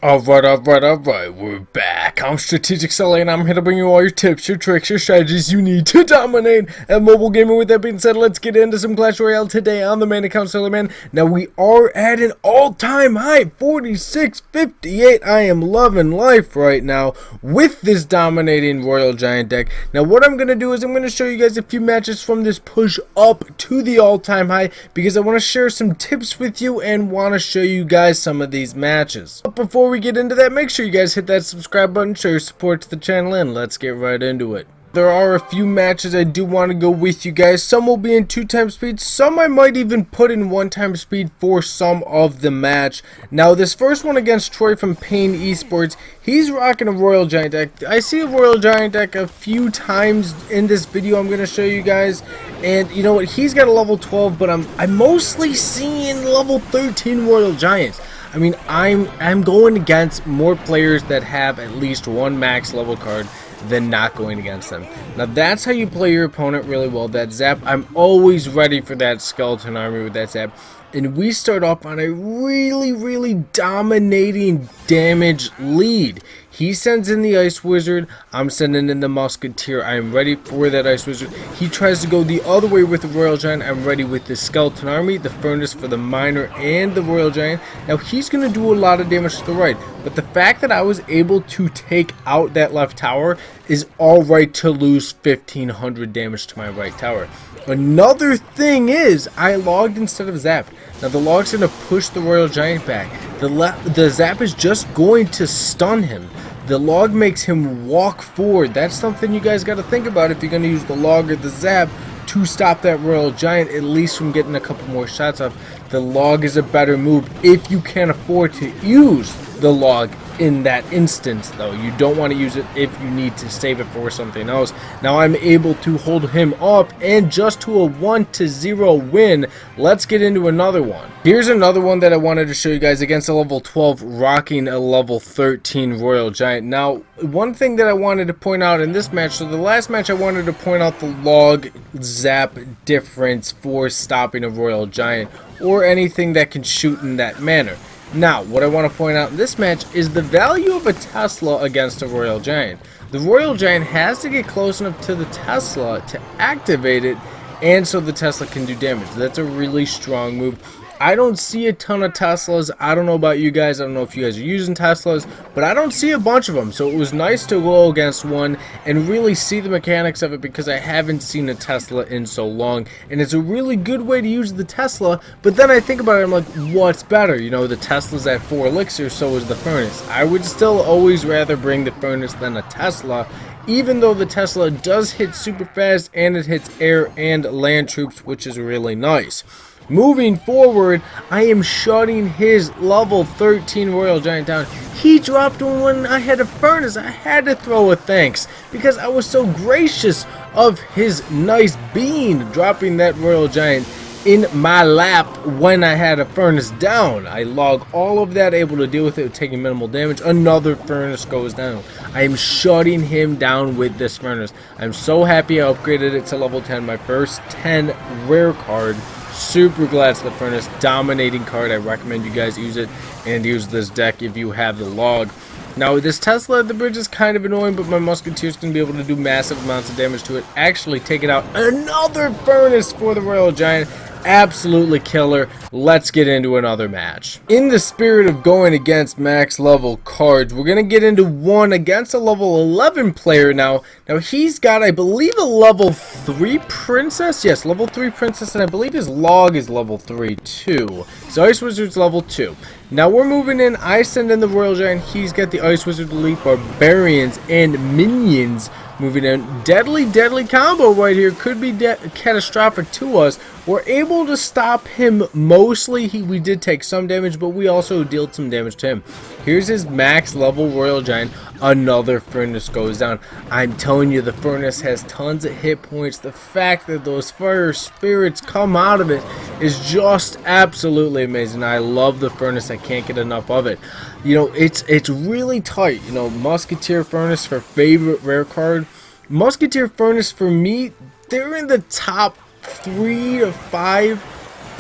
Alright, we're back. I'm Strategic Sully, and I'm here to bring you all your tips, your tricks, your strategies you need to dominate at mobile gaming. With that being said, let's get into some Clash Royale today on the main account, Sully Man. Now, we are at an all-time high, 46.58. I am loving life right now with this dominating Royal Giant deck. Now, what I'm going to do is I'm going to show you guys a few matches from this push up to the all-time high, because I want to share some tips with you and want to show you guys some of these matches. But before we get into that, make sure you guys hit that subscribe button, show your support to the channel, and let's get right into it. There are a few matches I do want to go with you guys. Some will be in 2x speed, some I might even put in 1x speed for some of the match. Now, this first one against Troy from Pain Esports, he's rocking a Royal Giant deck. I see a Royal Giant deck a few times in this video I'm going to show you guys. And you know what, he's got a level 12, but I'm mostly seeing level 13 Royal Giants. I mean, I'm going against more players that have at least one max level card than not going against them. Now, that's how you play your opponent really well. That zap, I'm always ready for that skeleton army with that zap. And we start off on a really dominating damage lead. He sends in the Ice Wizard, I'm sending in the Musketeer. I am ready for that Ice Wizard. He tries to go the other way with the Royal Giant. I'm ready with the Skeleton Army, the Furnace for the Miner, and the Royal Giant. Now, he's going to do a lot of damage to the right, but the fact that I was able to take out that left tower is alright to lose 1500 damage to my right tower. Another thing is, I logged instead of zap. Now, the log's going to push the Royal Giant back. The zap is just going to stun him. The log makes him walk forward. That's something you guys got to think about if you're going to use the log or the zap to stop that Royal Giant, at least from getting a couple more shots off. The log is a better move if you can afford to use the log in that instance, though. You don't want to use it if you need to save it for something else. Now, I'm able to hold him up and just to a 1-0 win. Let's get into another one. Here's another one that I wanted to show you guys against a level 12 rocking a level 13 Royal Giant. Now, one thing that I wanted to point out in this match, so the last match I wanted to point out the log zap difference for stopping a Royal Giant or anything that can shoot in that manner. Now, what I want to point out in this match is the value of a Tesla against a Royal Giant. The Royal Giant has to get close enough to the Tesla to activate it, and so the Tesla can do damage. That's a really strong move. I don't see a ton of Teslas. I don't know about you guys. I don't know if you guys are using Teslas, but I don't see a bunch of them. So it was nice to go against one and really see the mechanics of it, because I haven't seen a Tesla in so long. And it's a really good way to use the Tesla. But then I think about it, I'm like, what's better? You know, the Tesla's at 4 elixir, so is the Furnace. I would still always rather bring the Furnace than a Tesla, even though the Tesla does hit super fast and it hits air and land troops, which is really nice. Moving forward, I am shutting his level 13 Royal Giant down. He dropped one when I had a Furnace. I had to throw a thanks because I was so gracious of his nice being dropping that Royal Giant in my lap when I had a Furnace down. I log all of that, able to deal with it, taking minimal damage. Another Furnace goes down. I am shutting him down with this Furnace. I'm so happy I upgraded it to level 10, my first 10 rare card. Super glad it's the Furnace, dominating card. I recommend you guys use it and use this deck if you have the log. Now, this Tesla at the bridge is kind of annoying, but my Musketeer's going to be able to do massive amounts of damage to it. Actually taking out another Furnace for the Royal Giant. Absolutely killer. Let's get into another match. In the spirit of going against max level cards, we're going to get into one against a level 11 player now. Now, he's got, I believe, a level 3 princess. Yes, level 3 princess, and I believe his log is level 3 too. So Ice Wizard's level 2. Now we're moving in. I send in the Royal Giant. He's got the Ice Wizard Elite Barbarians and Minions moving in. Deadly combo right here. Could be catastrophic to us. We're able to stop him mostly. We did take some damage, but we also dealt some damage to him. Here's his max level Royal Giant. Another Furnace goes down. I'm telling you, the Furnace has tons of hit points. The fact that those fire spirits come out of it is just absolutely amazing. I love the Furnace. I can't get enough of it. You know, it's really tight. You know, Musketeer Furnace for favorite rare card. Musketeer Furnace for me, they're in the top 3 to 5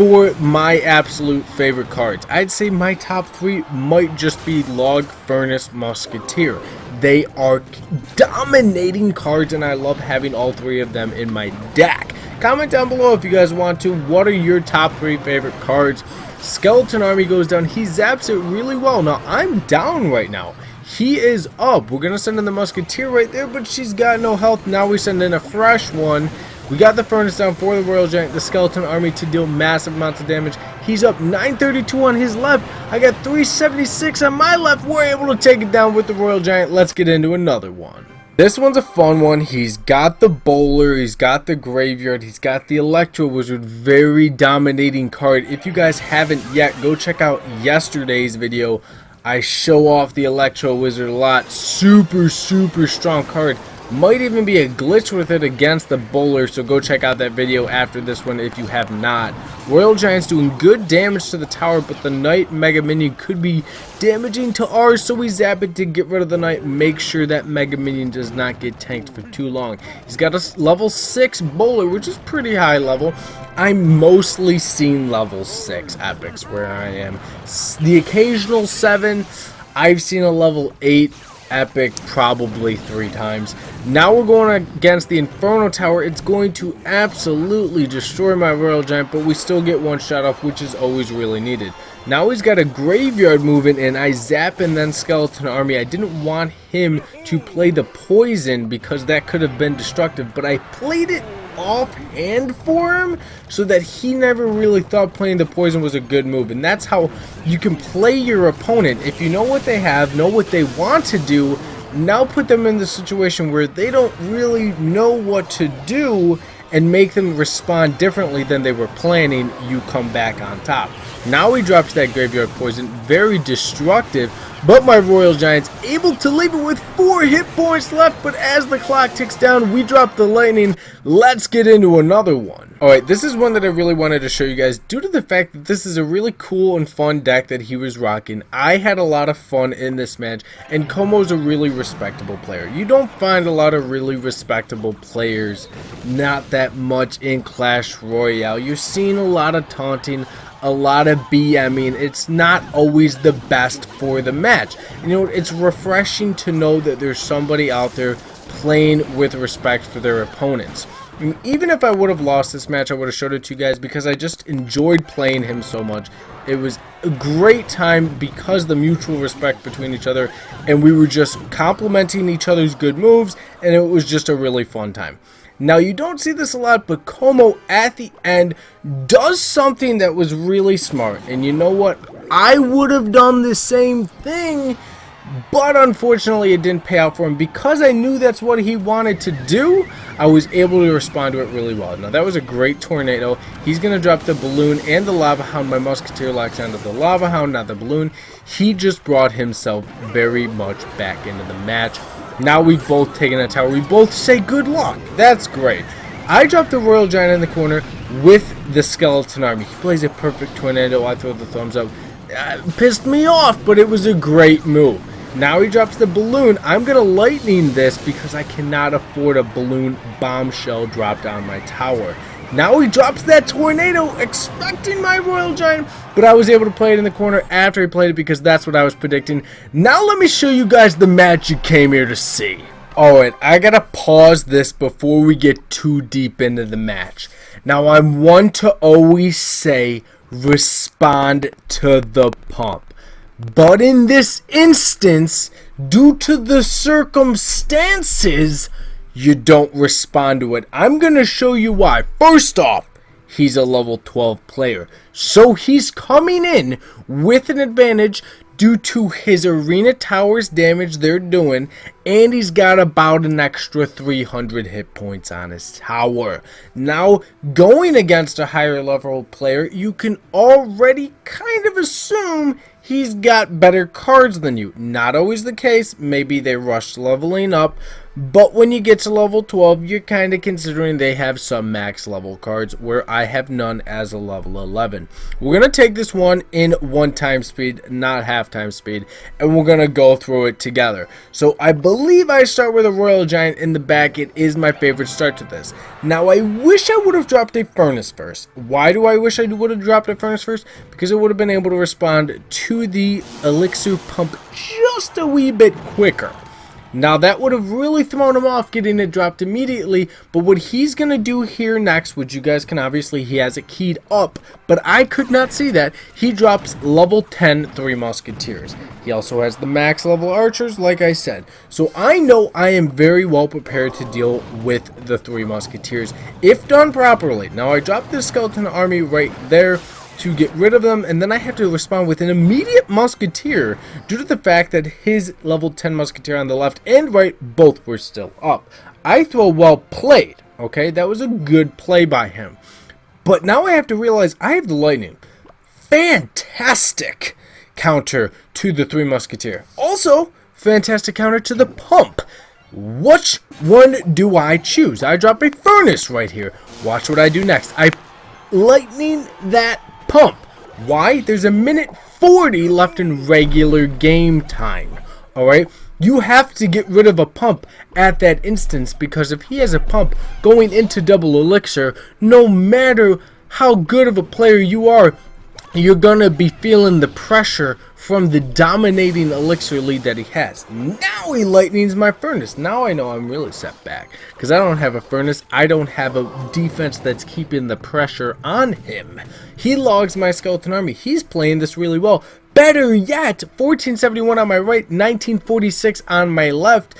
for my absolute favorite cards. I'd say my top 3 might just be Log, Furnace, Musketeer. They are dominating cards, and I love having all 3 of them in my deck. Comment down below if you guys want to. What are your top 3 favorite cards? Skeleton Army goes down. He zaps it really well. Now, I'm down right now. He is up. We're going to send in the Musketeer right there, but she's got no health. Now we send in a fresh one. We got the Furnace down for the Royal Giant, the Skeleton Army to deal massive amounts of damage. He's up 932 on his left. I got 376 on my left. We're able to take it down with the Royal Giant. Let's get into another one. This one's a fun one. He's got the Bowler, he's got the Graveyard, he's got the Electro Wizard. Very dominating card. If you guys haven't yet, go check out yesterday's video. I show off the Electro Wizard a lot. Super strong card. Might even be a glitch with it against the Bowler, so go check out that video after this one if you have not. Royal Giant's doing good damage to the tower, but the Knight Mega Minion could be damaging to ours, so we zap it to get rid of the Knight. Make sure that Mega Minion does not get tanked for too long. He's got a level 6 Bowler, which is pretty high level. I'm mostly seen level 6 epics where I am. The occasional 7, I've seen a level 8 epic probably 3 times. Now we're going against the Inferno Tower. It's going to absolutely destroy my Royal Giant, but we still get one shot off, which is always really needed. Now he's got a Graveyard moving in. I zap and then Skeleton Army. I didn't want him to play the poison because that could have been destructive, but I played it offhand for him so that he never really thought playing the poison was a good move. And that's how you can play your opponent. If you know what they have, know what they want to do, now put them in the situation where they don't really know what to do and make them respond differently than they were planning. You come back on top. Now he drops that Graveyard Poison, very destructive, but my Royal Giant's able to leave it with 4 hit points left. But as the clock ticks down, we drop the lightning. Let's get into another one. Alright, this is one that I really wanted to show you guys due to the fact that this is a really cool and fun deck that he was rocking. I had a lot of fun in this match, and Como's a really respectable player. You don't find a lot of really respectable players, not that much in Clash Royale. You're seeing a lot of taunting, a lot of BMing. It's not always the best for the match. You know, it's refreshing to know that there's somebody out there playing with respect for their opponents. I mean, even if I would have lost this match, I would have showed it to you guys because I just enjoyed playing him so much. It was a great time because the mutual respect between each other, and we were just complimenting each other's good moves, and it was just a really fun time. Now, you don't see this a lot, but Como at the end does something that was really smart. And you know what? I would have done the same thing, but unfortunately it didn't pay out for him. Because I knew that's what he wanted to do, I was able to respond to it really well. Now, that was a great tornado. He's going to drop the balloon and the lava hound. My Musketeer locks onto the lava hound, not the balloon. He just brought himself very much back into the match. Now we've both taken a tower. We both say good luck. That's great. I drop the Royal Giant in the corner with the Skeleton Army. He plays a perfect tornado. I throw the thumbs up. Pissed me off, but it was a great move. Now he drops the balloon. I'm going to lightning this because I cannot afford a balloon bombshell dropped on my tower. Now he drops that tornado, expecting my Royal Giant, but I was able to play it in the corner after he played it because that's what I was predicting. Now let me show you guys the match you came here to see. Alright, I gotta pause this before we get too deep into the match. Now, I'm one to always say, respond to the pump. But in this instance, due to the circumstances, you don't respond to it. I'm going to show you why. First off, he's a level 12 player. So he's coming in with an advantage due to his arena towers damage they're doing, and he's got about an extra 300 hit points on his tower. Now, going against a higher level player, you can already kind of assume he's got better cards than you. Not always the case. Maybe they rushed leveling up, But when you get to level 12, you're kind of considering they have some max level cards, where I have none as a level 11. We're going to take this one in 1 time speed, not half time speed, and we're going to go through it together. So I believe I start with a Royal Giant in the back. It is my favorite start to this. Now I wish I would have dropped a Furnace first. Why do I wish I would have dropped a Furnace first? Because it would have been able to respond to the Elixir Pump just a wee bit quicker. Now that would have really thrown him off getting it dropped immediately, but what he's going to do here next, which you guys can obviously, he has it keyed up, but I could not see that, he drops level 10 Three Musketeers. He also has the max level archers, like I said. So I know I am very well prepared to deal with the Three Musketeers if done properly. Now I dropped this skeleton army right there to get rid of them, and then I have to respond with an immediate musketeer due to the fact that his level 10 musketeer on the left and right both were still up. I throw well played, okay? That was a good play by him. But now I have to realize I have the lightning. Fantastic counter to the Three Musketeer. Also, fantastic counter to the pump. Which one do I choose? I drop a furnace right here. Watch what I do next. I lightning that pump. Why? There's a minute 40 left in regular game time. Alright? You have to get rid of a pump at that instance, because if he has a pump going into double elixir, no matter how good of a player you are, you're gonna be feeling the pressure from the dominating elixir lead that he has. Now he lightnings my furnace. Now I know I'm really set back, because I don't have a furnace. I don't have a defense that's keeping the pressure on him. He logs my skeleton army. He's playing this really well. Better yet, 1471 on my right, 1946 on my left.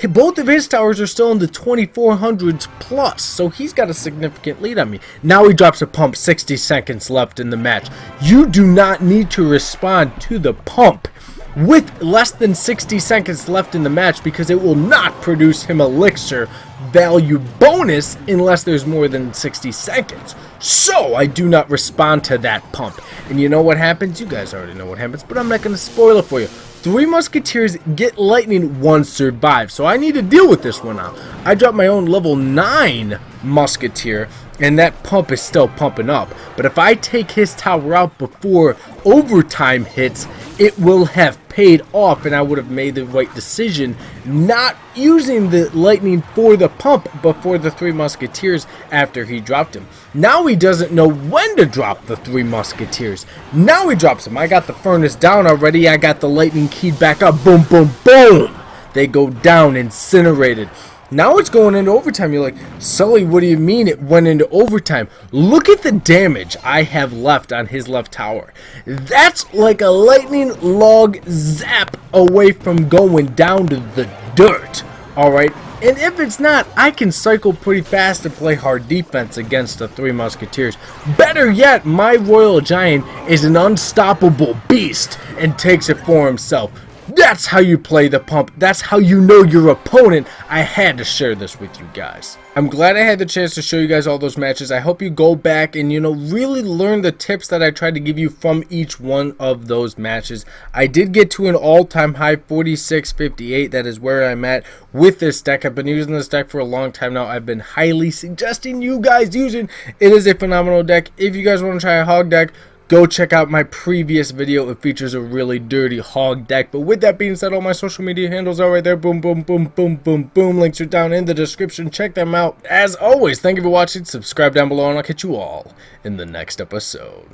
Both of his towers are still in the 2400s plus, so he's got a significant lead on me. Now he drops a pump, 60 seconds left in the match. You do not need to respond to the pump with less than 60 seconds left in the match, because it will not produce him elixir value bonus unless there's more than 60 seconds. So I do not respond to that pump. And you know what happens? You guys already know what happens, but I'm not going to spoil it for you. Three Musketeers get lightning, one survives. So I need to deal with this one now. I dropped my own level 9 Musketeer, and that pump is still pumping up. But if I take his tower out before overtime hits, it will have paid off, and I would have made the right decision not using the lightning for the pump, but for the Three Musketeers after he dropped him. Now he doesn't know when to drop the Three Musketeers. Now he drops them. I got the furnace down already. I got the lightning keyed back up. Boom, boom, boom. They go down, incinerated. Now it's going into overtime. You're like, Sully, what do you mean it went into overtime? Look at the damage I have left on his left tower. That's like a lightning log zap away from going down to the dirt. Alright? And if it's not, I can cycle pretty fast and play hard defense against the Three Musketeers. Better yet, my Royal Giant is an unstoppable beast and takes it for himself. That's how you play the pump. That's how you know your opponent. I had to share this with you guys. I'm glad I had the chance to show you guys all those matches. I hope you go back and, really learn the tips that I tried to give you from each one of those matches. I did get to an all-time high 46.58. That is where I'm at with this deck. I've been using this deck for a long time now. I've been highly suggesting you guys use it. It is a phenomenal deck. If you guys want to try a hog deck, go check out my previous video. It features a really dirty hog deck. But with that being said, all my social media handles are right there. Boom, boom, boom, boom, boom, boom. Links are down in the description. Check them out. As always, thank you for watching. Subscribe down below, and I'll catch you all in the next episode.